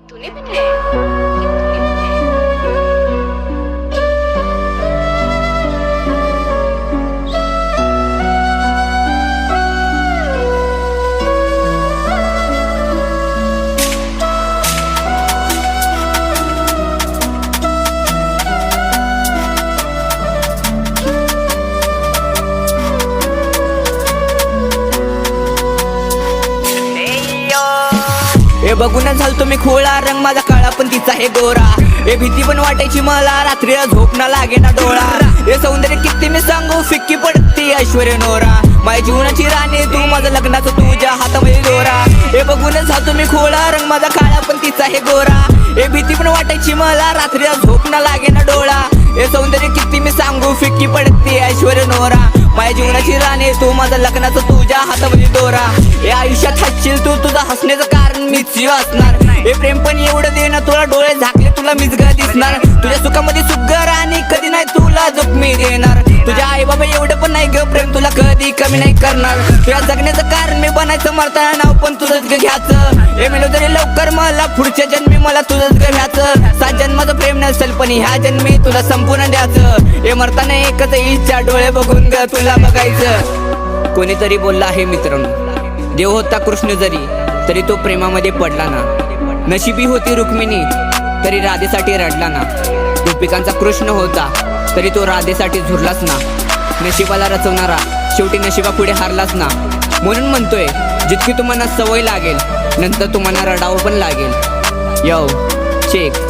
तूने बनाया। हे बघून झाल तुम्ही खोळा रंग माझा काळा पण तिचा हे गोरा. हे भीती पण वाटायची मला रात्री झोप ना लागे ना डोळा. हे सौंदर्य किती मी सांगू फिक्की पडती ऐश्वर्य नोरा. माझ्या जीवनाची राणी तू माझं लग्नाचं तुझ्या हातामध्ये दोरा. हे बघून झाल तुम्ही खोळा रंग माझा काळा पण तिचा हे गोरा. हे भीती पण वाटायची मला रात्री झोप ना लागे ना डोळा. हे सौंदर्य किती मी सांगू फिक्की पडती ऐश्वर्य नोरा. माझ्या जीवनाची राणी तू माझं लग्नाचं तुझ्या हातामध्ये दोरा. हे आयुष्यात हसशील तू तुझं हसण्याचं कारण मीच असणार. हे प्रेम पण एवढं दे ना तुला डोळे झाकले तुला मीच ग दिसणार. तुझ्या सुखामध्ये सुखर आणि कधी नाही तुला जखमी देणार. तुझ्या आई बाबा एवढं पण नाही ग प्रेम तुला कधी कमी नाही करणार. तुझ्या जगण्याचं कारण मी बनायचं मरताना नाव पण तुझंच ग घ्यायचं. हे मिळू तरी लवकर मला पुढच्या जन्मी मला तुझंच ग घ्यायचं. 7 जन्माचं प्रेम नसेल पण ह्या जन्मी तुला संपूर्ण द्यायचं. हे मरताना एकच इच्छा डोळे बघून ग तुला बघायचं. कोणीतरी बोलला आहे मित्रांनो देव होता कृष्ण जरी तरी तो प्रेमामध्ये पडला ना. नशिबी होती रुक्मिणी तरी राधेसाठी रडला ना. गोपिकांचा कृष्ण होता तरी तो राधेसाठी झुरलाच ना. नशिबाला रचवणारा शेवटी नशिबा पुढे हारलाच ना. म्हणून म्हणतोय जितकी तुम्हाला सवय लागेल नंतर तुम्हाला रडावं पण लागेल. यो चेक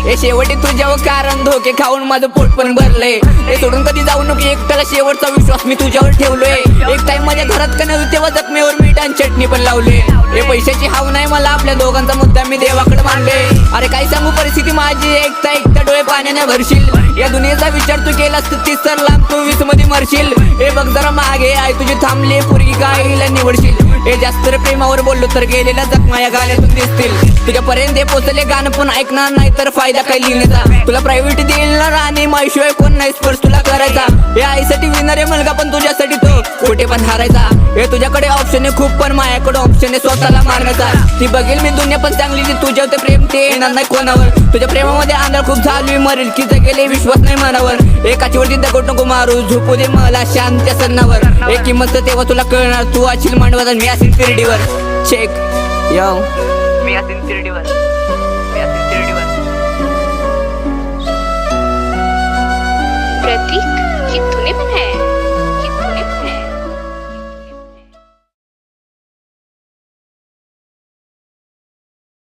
हे शेवटी तुझ्यावर कारण धोके खाऊन माझं पोट पण भरलंय. हे सोडून कधी जाऊ नको एकट्याला शेवटचा विश्वास मी तुझ्यावर ठेवलोय. एक टाइम माझ्या घरात का नव्हती तेव्हा जखमीवर मीठ आणि चटणी पण लावले. हे पैशाची हाव नाही मला आपल्या दोघांचा मुद्दा मी देवाकडे मांडले. अरे काय सांगू परिस्थिती माझी एकटा डोळे पाण्याने भरशील. या दुनियेचा विचार तू केलास तर 30 तर लांब तू 20 मध्ये मरशील. हे बघ जरा मागे आहे तुझी थांबले पोरगी गाईला निवडशील. हे जास्त प्रेमावर बोललो तर गेलेल्या जखमा या गाण्यातून दिसतील. तुझ्यापर्यंत हे पोचले गाणं पण ऐकणार नाही तर फायदा काय लिहिण्याचा. तुला प्रायव्हेट देणार आणि माहिशिवाय कोण नाही स्पर्श तुला करायचा. हे आईसाठी विणारे मुलगा पण तुझ्यासाठी तो कुठे पण हारायचा. हे तुझ्याकडे ऑप्शन आहे खूप पण माझ्याकडे ऑप्शन आहे स्वतःला मारण्याचा. ती बघेल मी दुनिया पण चांगली जी तुझ्या ते प्रेम ते येणार नाही कोणावर. तुझ्या प्रेमामध्ये आंधळ खूप झाली मरेल की जगेले विश्वास नाही मनावर. एकाचीवरती दगड नको मारू झोपू दे मला शांत सन्नावर. एक किंमत तेव्हा तुला कळणार तू अशील मांडवाचा मी असेल तिरडीवर. चेक यो मी असेल तिरडीवर. प्रतीक ये तूने बनाया है?